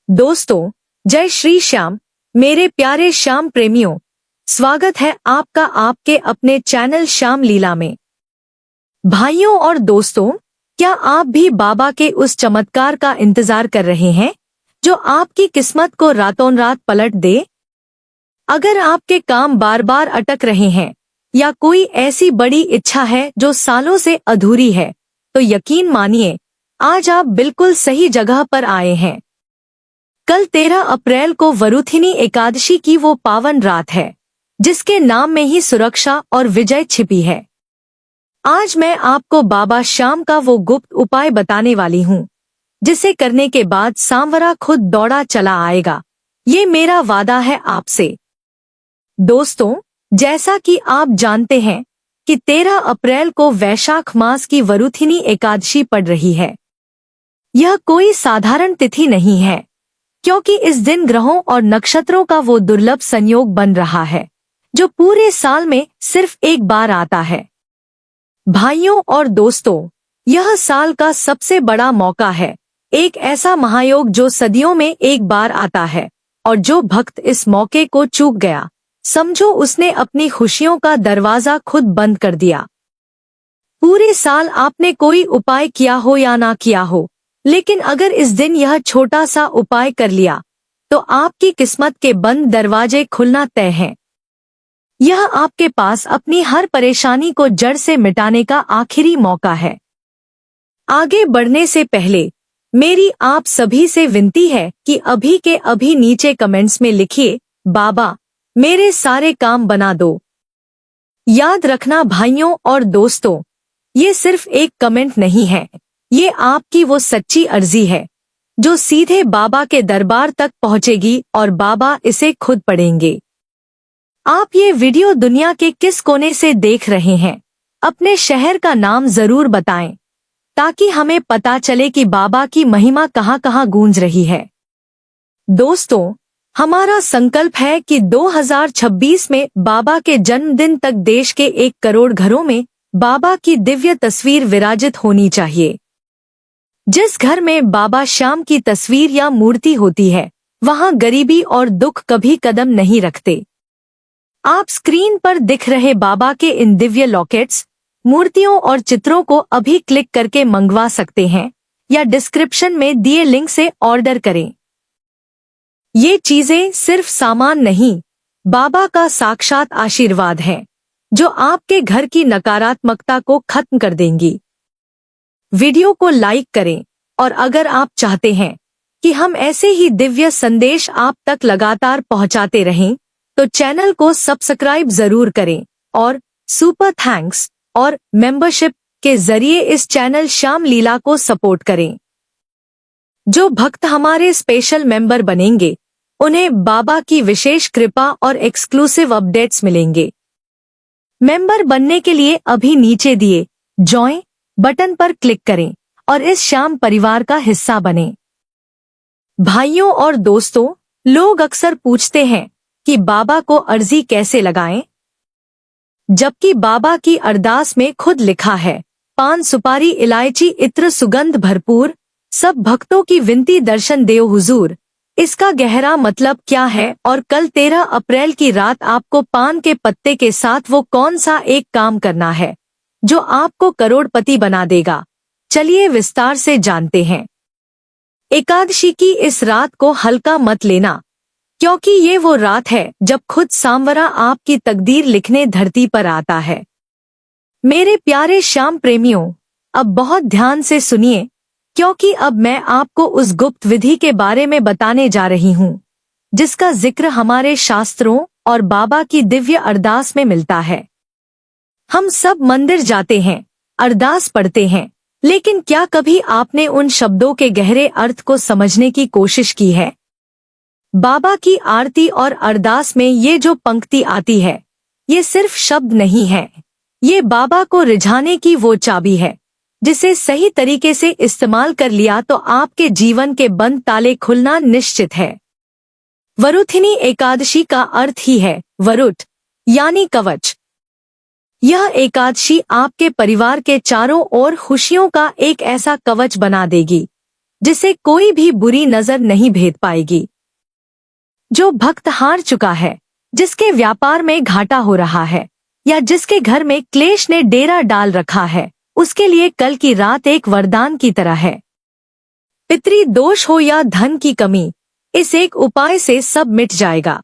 दोस्तों, जय श्री श्याम। मेरे प्यारे श्याम प्रेमियों, स्वागत है आपका आपके अपने चैनल श्याम लीला में। भाइयों और दोस्तों, क्या आप भी बाबा के उस चमत्कार का इंतजार कर रहे हैं जो आपकी किस्मत को रातों रात पलट दे? अगर आपके काम बार बार अटक रहे हैं या कोई ऐसी बड़ी इच्छा है जो सालों से अधूरी है, तो यकीन मानिए, आज आप बिल्कुल सही जगह पर आए हैं। कल 13 अप्रैल को वरुथिनी एकादशी की वो पावन रात है जिसके नाम में ही सुरक्षा और विजय छिपी है। आज मैं आपको बाबा श्याम का वो गुप्त उपाय बताने वाली हूँ जिसे करने के बाद सांवरा खुद दौड़ा चला आएगा। ये मेरा वादा है आपसे। दोस्तों, जैसा कि आप जानते हैं कि 13 अप्रैल को वैशाख मास की वरुथिनी एकादशी पड़ रही है। यह कोई साधारण तिथि नहीं है, क्योंकि इस दिन ग्रहों और नक्षत्रों का वो दुर्लभ संयोग बन रहा है जो पूरे साल में सिर्फ एक बार आता है। भाइयों और दोस्तों, यह साल का सबसे बड़ा मौका है, एक ऐसा महायोग जो सदियों में एक बार आता है, और जो भक्त इस मौके को चूक गया, समझो उसने अपनी खुशियों का दरवाजा खुद बंद कर दिया। पूरे साल आपने कोई उपाय किया हो या ना किया हो, लेकिन अगर इस दिन यह छोटा सा उपाय कर लिया तो आपकी किस्मत के बंद दरवाजे खुलना तय हैं। यह आपके पास अपनी हर परेशानी को जड़ से मिटाने का आखिरी मौका है। आगे बढ़ने से पहले मेरी आप सभी से विनती है कि अभी के अभी नीचे कमेंट्स में लिखिए, बाबा मेरे सारे काम बना दो। याद रखना भाइयों और दोस्तों, ये सिर्फ एक कमेंट नहीं है, ये आपकी वो सच्ची अर्जी है जो सीधे बाबा के दरबार तक पहुंचेगी और बाबा इसे खुद पढ़ेंगे। आप ये वीडियो दुनिया के किस कोने से देख रहे हैं, अपने शहर का नाम जरूर बताएं ताकि हमें पता चले कि बाबा की महिमा कहाँ कहाँ गूंज रही है। दोस्तों, हमारा संकल्प है कि 2026 में बाबा के जन्मदिन तक देश के 1 करोड़ घरों में बाबा की दिव्य तस्वीर विराजित होनी चाहिए। जिस घर में बाबा श्याम की तस्वीर या मूर्ति होती है, वहां गरीबी और दुख कभी कदम नहीं रखते। आप स्क्रीन पर दिख रहे बाबा के इन दिव्य लॉकेट्स, मूर्तियों और चित्रों को अभी क्लिक करके मंगवा सकते हैं या डिस्क्रिप्शन में दिए लिंक से ऑर्डर करें। ये चीजें सिर्फ सामान नहीं, बाबा का साक्षात आशीर्वाद है जो आपके घर की नकारात्मकता को खत्म कर देंगी। वीडियो को लाइक करें, और अगर आप चाहते हैं कि हम ऐसे ही दिव्य संदेश आप तक लगातार पहुंचाते रहें, तो चैनल को सब्सक्राइब जरूर करें और सुपर थैंक्स और मेंबरशिप के जरिए इस चैनल श्याम लीला को सपोर्ट करें। जो भक्त हमारे स्पेशल मेंबर बनेंगे, उन्हें बाबा की विशेष कृपा और एक्सक्लूसिव अपडेट्स मिलेंगे। मेंबर बनने के लिए अभी नीचे दिए ज्वाइन बटन पर क्लिक करें और इस श्याम परिवार का हिस्सा बनें। भाइयों और दोस्तों, लोग अक्सर पूछते हैं कि बाबा को अर्जी कैसे लगाएं, जबकि बाबा की अरदास में खुद लिखा है, पान सुपारी इलायची इत्र सुगंध भरपूर, सब भक्तों की विनती दर्शन देओ हुजूर। इसका गहरा मतलब क्या है और कल 13 अप्रैल की रात आपको पान के पत्ते के साथ वो कौन सा एक काम करना है जो आपको करोड़पति बना देगा, चलिए विस्तार से जानते हैं। एकादशी की इस रात को हल्का मत लेना, क्योंकि ये वो रात है जब खुद सांवरा आपकी तकदीर लिखने धरती पर आता है। मेरे प्यारे श्याम प्रेमियों, अब बहुत ध्यान से सुनिए, क्योंकि अब मैं आपको उस गुप्त विधि के बारे में बताने जा रही हूँ जिसका जिक्र हमारे शास्त्रों और बाबा की दिव्य अरदास में मिलता है। हम सब मंदिर जाते हैं, अरदास पढ़ते हैं, लेकिन क्या कभी आपने उन शब्दों के गहरे अर्थ को समझने की कोशिश की है? बाबा की आरती और अरदास में ये जो पंक्ति आती है, ये सिर्फ शब्द नहीं है, ये बाबा को रिझाने की वो चाबी है जिसे सही तरीके से इस्तेमाल कर लिया तो आपके जीवन के बंद ताले खुलना निश्चित है। वरुथिनी एकादशी का अर्थ ही है वरुट, यानी कवच। यह एकादशी आपके परिवार के चारों ओर खुशियों का एक ऐसा कवच बना देगी जिसे कोई भी बुरी नजर नहीं भेद पाएगी। जो भक्त हार चुका है, जिसके व्यापार में घाटा हो रहा है या जिसके घर में क्लेश ने डेरा डाल रखा है, उसके लिए कल की रात एक वरदान की तरह है। पितृ दोष हो या धन की कमी, इस एक उपाय से सब मिट जाएगा।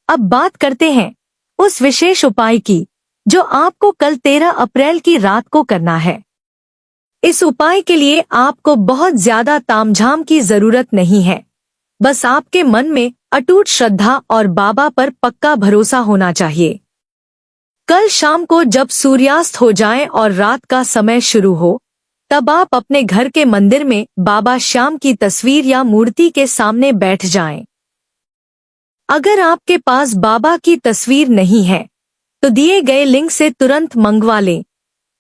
अब बात करते हैं उस विशेष उपाय की जो आपको कल 13 अप्रैल की रात को करना है। इस उपाय के लिए आपको बहुत ज्यादा तामझाम की जरूरत नहीं है। बस आपके मन में अटूट श्रद्धा और बाबा पर पक्का भरोसा होना चाहिए। कल शाम को जब सूर्यास्त हो जाए और रात का समय शुरू हो, तब आप अपने घर के मंदिर में बाबा श्याम की तस्वीर या मूर्ति के सामने बैठ जाएं। अगर आपके पास बाबा की तस्वीर नहीं है, तो दिए गए लिंक से तुरंत मंगवा लें,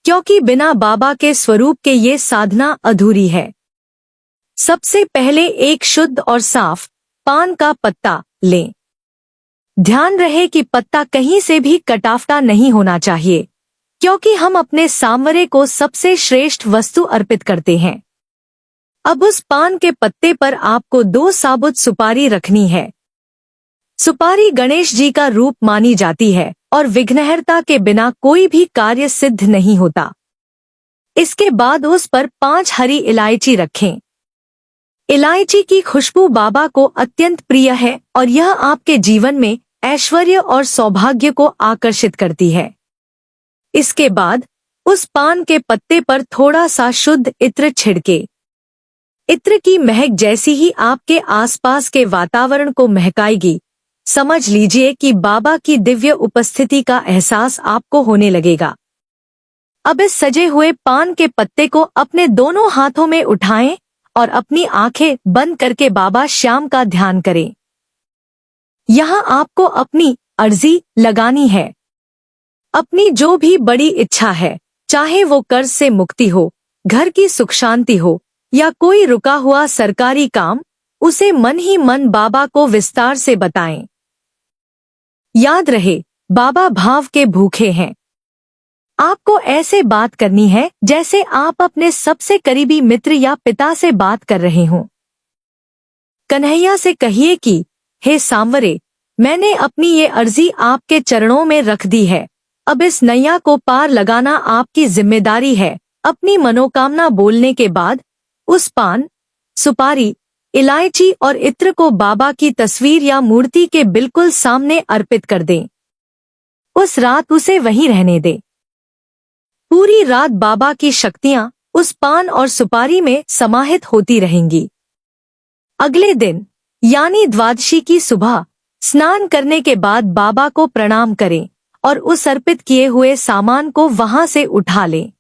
क्योंकि बिना बाबा के स्वरूप के ये साधना अधूरी है। सबसे पहले एक शुद्ध और साफ पान का पत्ता लें। ध्यान रहे कि पत्ता कहीं से भी कटाफटा नहीं होना चाहिए, क्योंकि हम अपने सांवरे को सबसे श्रेष्ठ वस्तु अर्पित करते हैं। अब उस पान के पत्ते पर आपको 2 साबुत सुपारी रखनी है। सुपारी गणेश जी का रूप मानी जाती है और विघ्नहर्ता के बिना कोई भी कार्य सिद्ध नहीं होता। इसके बाद उस पर 5 हरी इलायची रखें। इलायची की खुशबू बाबा को अत्यंत प्रिय है और यह आपके जीवन में ऐश्वर्य और सौभाग्य को आकर्षित करती है। इसके बाद उस पान के पत्ते पर थोड़ा सा शुद्ध इत्र छिड़के। इत्र की महक जैसी ही आपके आसपास के वातावरण को महकाएगी, समझ लीजिए कि बाबा की दिव्य उपस्थिति का एहसास आपको होने लगेगा। अब इस सजे हुए पान के पत्ते को अपने दोनों हाथों में उठाएं और अपनी आंखें बंद करके बाबा श्याम का ध्यान करें। यहाँ आपको अपनी अर्जी लगानी है। अपनी जो भी बड़ी इच्छा है, चाहे वो कर्ज से मुक्ति हो, घर की सुख शांति हो या कोई रुका हुआ सरकारी काम, उसे मन ही मन बाबा को विस्तार से बताएं। याद रहे, बाबा भाव के भूखे हैं। आपको ऐसे बात करनी है जैसे आप अपने सबसे करीबी मित्र या पिता से बात कर रहे हों। कन्हैया से कहिए कि हे सांवरे, मैंने अपनी ये अर्जी आपके चरणों में रख दी है। अब इस नैया को पार लगाना आपकी जिम्मेदारी है। अपनी मनोकामना बोलने के बाद उस पान, सुपारी, इलायची और इत्र को बाबा की तस्वीर या मूर्ति के बिल्कुल सामने अर्पित कर दें। उस रात उसे वहीं रहने दें। पूरी रात बाबा की शक्तियां उस पान और सुपारी में समाहित होती रहेंगी। अगले दिन यानी द्वादशी की सुबह स्नान करने के बाद बाबा को प्रणाम करें और उस अर्पित किए हुए सामान को वहां से उठा लें।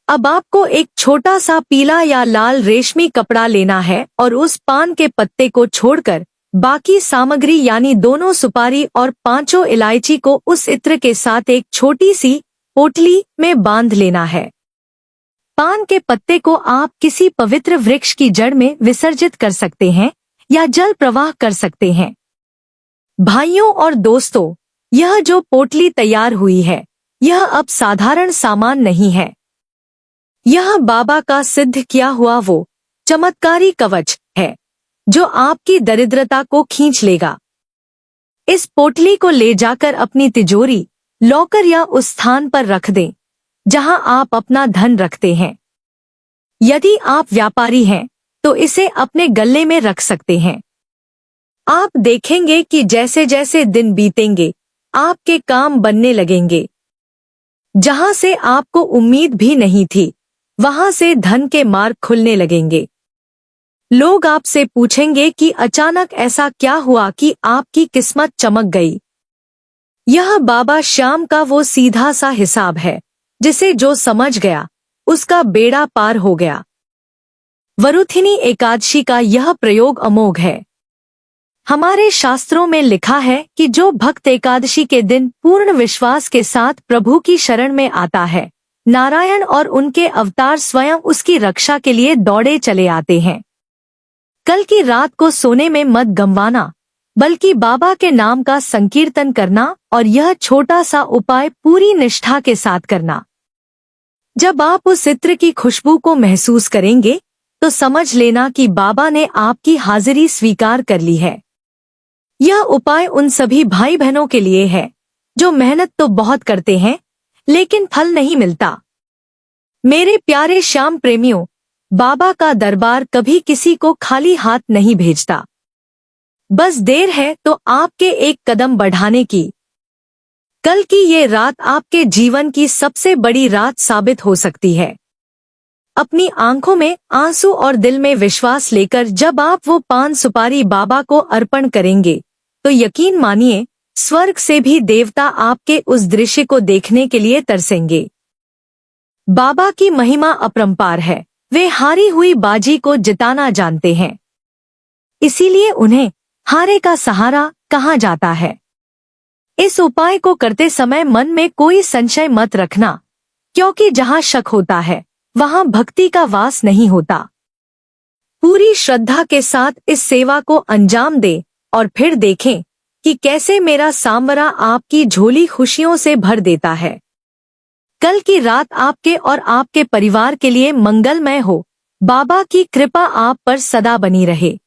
अब आपको एक छोटा सा पीला या लाल रेशमी कपड़ा लेना है और उस पान के पत्ते को छोड़कर बाकी सामग्री यानी दोनों सुपारी और 5 इलायची को उस इत्र के साथ एक छोटी सी पोटली में बांध लेना है। पान के पत्ते को आप किसी पवित्र वृक्ष की जड़ में विसर्जित कर सकते हैं या जल प्रवाह कर सकते हैं। भाइयों और दोस्तों, यह जो पोटली तैयार हुई है, यह अब साधारण सामान नहीं है। यह बाबा का सिद्ध किया हुआ वो चमत्कारी कवच है जो आपकी दरिद्रता को खींच लेगा। इस पोटली को ले जाकर अपनी तिजोरी, लॉकर या उस स्थान पर रख दें जहां आप अपना धन रखते हैं। यदि आप व्यापारी हैं तो इसे अपने गले में रख सकते हैं। आप देखेंगे कि जैसे जैसे दिन बीतेंगे आपके काम बनने लगेंगे। जहां से आपको उम्मीद भी नहीं थी, वहां से धन के मार्ग खुलने लगेंगे। लोग आपसे पूछेंगे कि अचानक ऐसा क्या हुआ कि आपकी किस्मत चमक गई। यह बाबा श्याम का वो सीधा सा हिसाब है जिसे जो समझ गया उसका बेड़ा पार हो गया। वरुथिनी एकादशी का यह प्रयोग अमोघ है। हमारे शास्त्रों में लिखा है कि जो भक्त एकादशी के दिन पूर्ण विश्वास के साथ प्रभु की शरण में आता है, नारायण और उनके अवतार स्वयं उसकी रक्षा के लिए दौड़े चले आते हैं। कल की रात को सोने में मत गंवाना, बल्कि बाबा के नाम का संकीर्तन करना और यह छोटा सा उपाय पूरी निष्ठा के साथ करना। जब आप उस इत्र की खुशबू को महसूस करेंगे, तो समझ लेना कि बाबा ने आपकी हाजिरी स्वीकार कर ली है। यह उपाय उन सभी भाई बहनों के लिए है जो मेहनत तो बहुत करते हैं लेकिन फल नहीं मिलता। मेरे प्यारे श्याम प्रेमियों, बाबा का दरबार कभी किसी को खाली हाथ नहीं भेजता। बस देर है तो आपके एक कदम बढ़ाने की। कल की ये रात आपके जीवन की सबसे बड़ी रात साबित हो सकती है। अपनी आंखों में आंसू और दिल में विश्वास लेकर जब आप वो पान सुपारी बाबा को अर्पण करेंगे तो यकीन मानिए स्वर्ग से भी देवता आपके उस दृश्य को देखने के लिए तरसेंगे। बाबा की महिमा अपरंपार है। वे हारी हुई बाजी को जिताना जानते हैं, इसीलिए उन्हें हारे का सहारा कहा जाता है। इस उपाय को करते समय मन में कोई संशय मत रखना, क्योंकि जहां शक होता है वहां भक्ति का वास नहीं होता। पूरी श्रद्धा के साथ इस सेवा को अंजाम दें और फिर देखें कि कैसे मेरा सांवरा आपकी झोली खुशियों से भर देता है। कल की रात आपके और आपके परिवार के लिए मंगलमय हो। बाबा की कृपा आप पर सदा बनी रहे।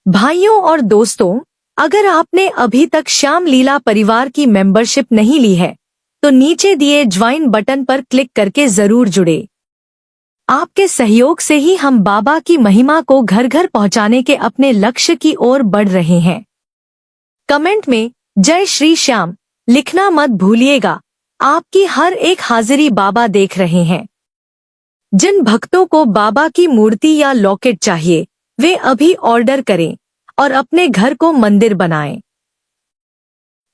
भाइयों और दोस्तों, अगर आपने अभी तक श्याम लीला परिवार की मेंबरशिप नहीं ली है तो नीचे दिए ज्वाइन बटन पर क्लिक करके जरूर जुड़े। आपके सहयोग से ही हम बाबा की महिमा को घर घर पहुंचाने के अपने लक्ष्य की ओर बढ़ रहे हैं। कमेंट में जय श्री श्याम लिखना मत भूलिएगा। आपकी हर एक हाजिरी बाबा देख रहे हैं। जिन भक्तों को बाबा की मूर्ति या लॉकेट चाहिए वे अभी ऑर्डर करें और अपने घर को मंदिर बनाएं।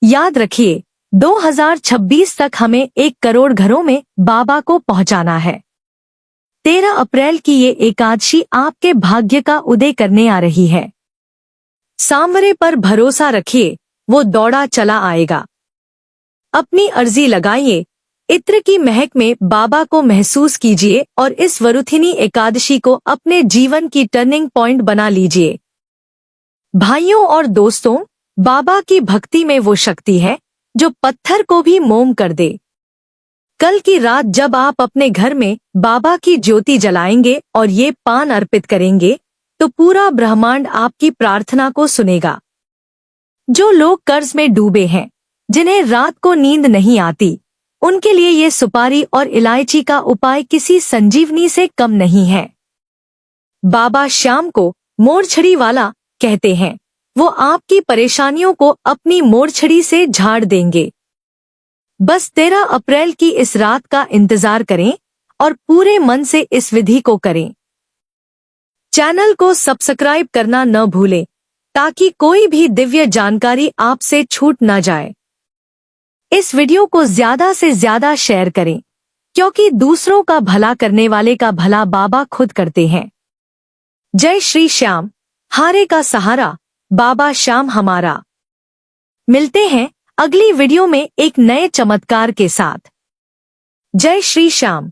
याद रखिए 2026 तक हमें 1 करोड़ घरों में बाबा को पहुंचाना है। 13 अप्रैल की ये एकादशी आपके भाग्य का उदय करने आ रही है। सांवरे पर भरोसा रखिए, वो दौड़ा चला आएगा। अपनी अर्जी लगाइए, इत्र की महक में बाबा को महसूस कीजिए और इस वरुथिनी एकादशी को अपने जीवन की टर्निंग पॉइंट बना लीजिए। भाइयों और दोस्तों, बाबा की भक्ति में वो शक्ति है जो पत्थर को भी मोम कर दे। कल की रात जब आप अपने घर में बाबा की ज्योति जलाएंगे और ये पान अर्पित करेंगे तो पूरा ब्रह्मांड आपकी प्रार्थना को सुनेगा। जो लोग कर्ज में डूबे हैं, जिन्हें रात को नींद नहीं आती, उनके लिए ये सुपारी और इलायची का उपाय किसी संजीवनी से कम नहीं है। बाबा श्याम को मोरछड़ी वाला कहते हैं। वो आपकी परेशानियों को अपनी मोरछड़ी से झाड़ देंगे। बस 13 अप्रैल की इस रात का इंतजार करें और पूरे मन से इस विधि को करें। चैनल को सब्सक्राइब करना न भूलें ताकि कोई भी दिव्य जानकारी आपसे छूट न जाए। इस वीडियो को ज्यादा से ज्यादा शेयर करें, क्योंकि दूसरों का भला करने वाले का भला बाबा खुद करते हैं। जय श्री श्याम, हारे का सहारा, बाबा श्याम हमारा। मिलते हैं अगली वीडियो में एक नए चमत्कार के साथ। जय श्री श्याम।